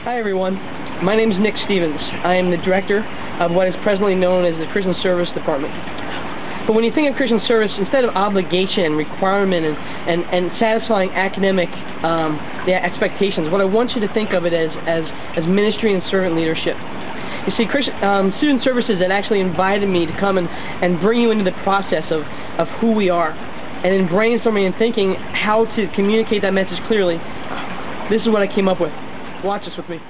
Hi everyone, my name is Nick Stevens. I am the director of what is presently known as the Christian Service Department. But when you think of Christian service, instead of obligation, requirement, and satisfying academic expectations, what I want you to think of it as ministry and servant leadership. You see, student services had actually invited me to come and bring you into the process of who we are, and in brainstorming and thinking how to communicate that message clearly. This is what I came up with. Watch this with me.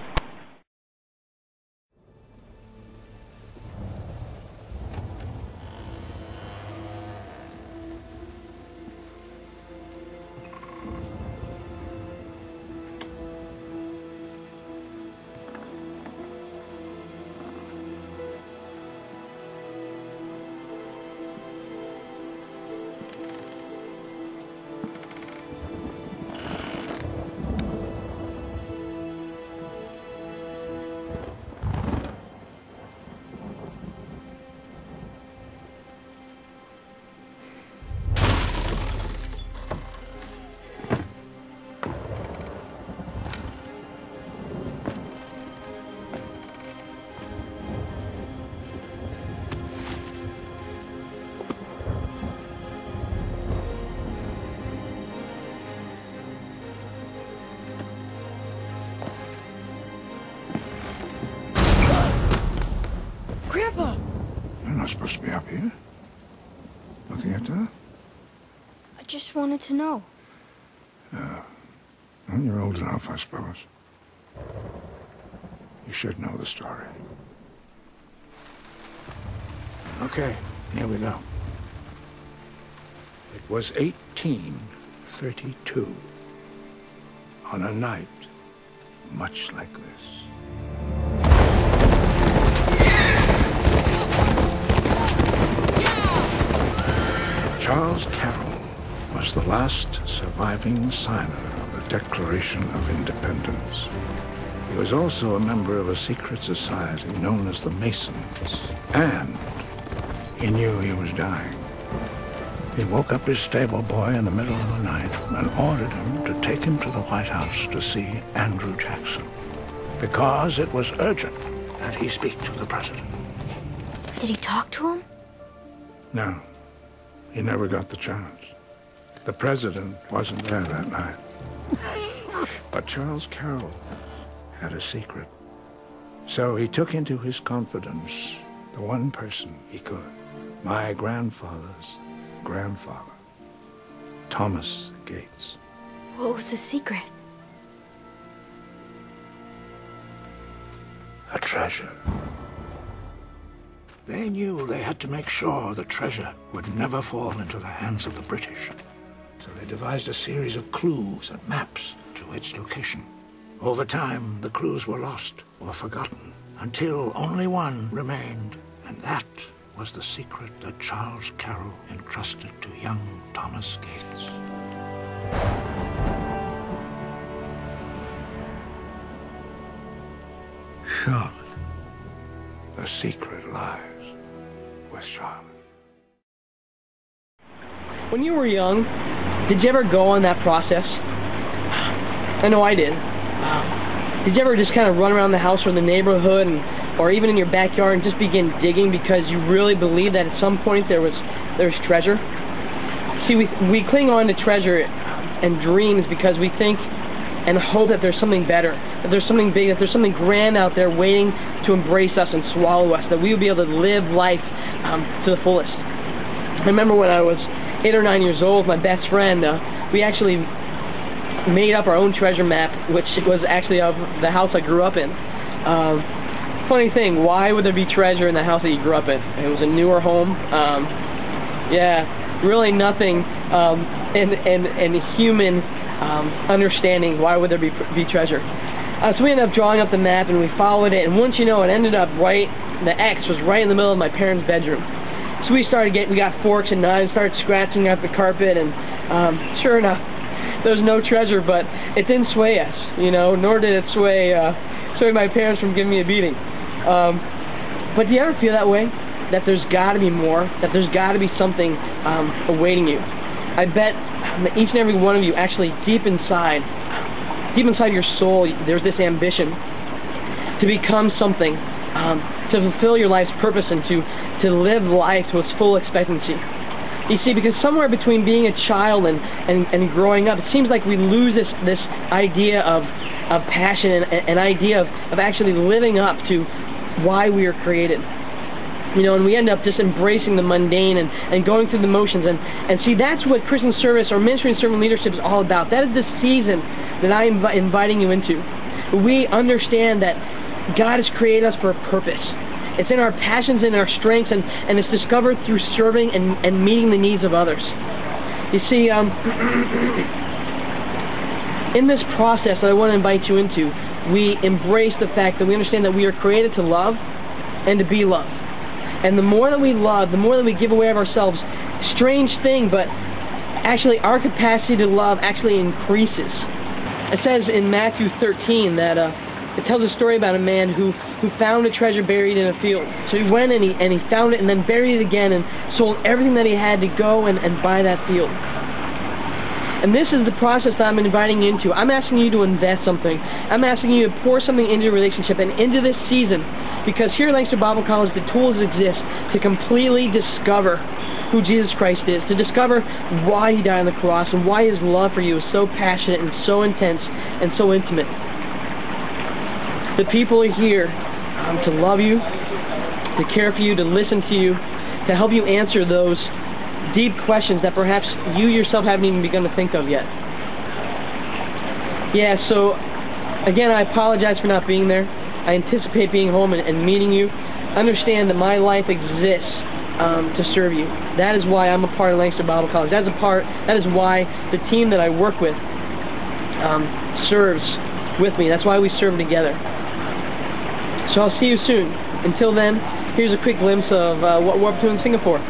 Grandpa! You're not supposed to be up here. Looking at that? I just wanted to know. Well, you're old enough, I suppose. You should know the story. Okay, here we go. It was 1832, on a night much like this. Charles Carroll was the last surviving signer of the Declaration of Independence. He was also a member of a secret society known as the Masons, and he knew he was dying. He woke up his stable boy in the middle of the night and ordered him to take him to the White House to see Andrew Jackson, because it was urgent that he speak to the president. Did he talk to him? No. He never got the chance. The president wasn't there that night. But Charles Carroll had a secret. So he took into his confidence the one person he could. My grandfather's grandfather, Thomas Gates. What was the secret? A treasure. They knew they had to make sure the treasure would never fall into the hands of the British. So they devised a series of clues and maps to its location. Over time, the clues were lost or forgotten, until only one remained, and that was the secret that Charles Carroll entrusted to young Thomas Gates. Charlotte. The secret lies with Charlotte. When you were young, did you ever go on that process? I know I did. Did you ever just kind of run around the house or the neighborhood or even in your backyard and just begin digging because you really believed that at some point there was treasure? See, we cling on to treasure and dreams because we think and hope that there's something better, that there's something big, that there's something grand out there waiting to embrace us and swallow us, that we will be able to live life to the fullest. I remember when I was 8 or 9 years old, my best friend, we actually made up our own treasure map, which was actually of the house I grew up in. Funny thing, why would there be treasure in the house that you grew up in? It was a newer home. Yeah, really nothing in human understanding. Why would there be treasure? So we ended up drawing up the map and we followed it, and once you know, it ended up the X was right in the middle of my parents' bedroom. So we got forks and knives, started scratching out the carpet, and sure enough, there was no treasure, but it didn't sway us, nor did it sway my parents from giving me a beating. But do you ever feel that way? That there's got to be more, that there's got to be something awaiting you. I bet each and every one of you actually deep inside your soul, there's this ambition to become something, to fulfill your life's purpose, and to live life to its full expectancy. You see, because somewhere between being a child and growing up, it seems like we lose this idea of passion and an idea of actually living up to why we are created. You know, and we end up just embracing the mundane and going through the motions. And see, that's what Christian service or ministry and servant leadership is all about. That is the season that I am inviting you into. We understand that God has created us for a purpose. It's in our passions and our strengths, and it's discovered through serving and meeting the needs of others. You see, in this process that I want to invite you into, we embrace the fact that we understand that we are created to love and to be loved. And the more that we love, the more that we give away of ourselves, strange thing, but actually our capacity to love actually increases. It says in Matthew 13 that it tells a story about a man who found a treasure buried in a field. So he went and he found it and then buried it again and sold everything that he had to go and buy that field. And this is the process that I'm inviting you into. I'm asking you to invest something. I'm asking you to pour something into your relationship and into this season, because here at Lancaster Bible College, the tools exist to completely discover who Jesus Christ is, to discover why he died on the cross and why his love for you is so passionate and so intense and so intimate. The people are here to love you, to care for you, to listen to you, to help you answer those deep questions that perhaps you yourself haven't even begun to think of yet. Yeah, so again, I apologize for not being there. I anticipate being home and meeting you. Understand that my life exists to serve you. That is why I'm a part of Lancaster Bible College. That is why the team that I work with serves with me. That's why we serve together. So I'll see you soon. Until then, here's a quick glimpse of what we're up to in Singapore.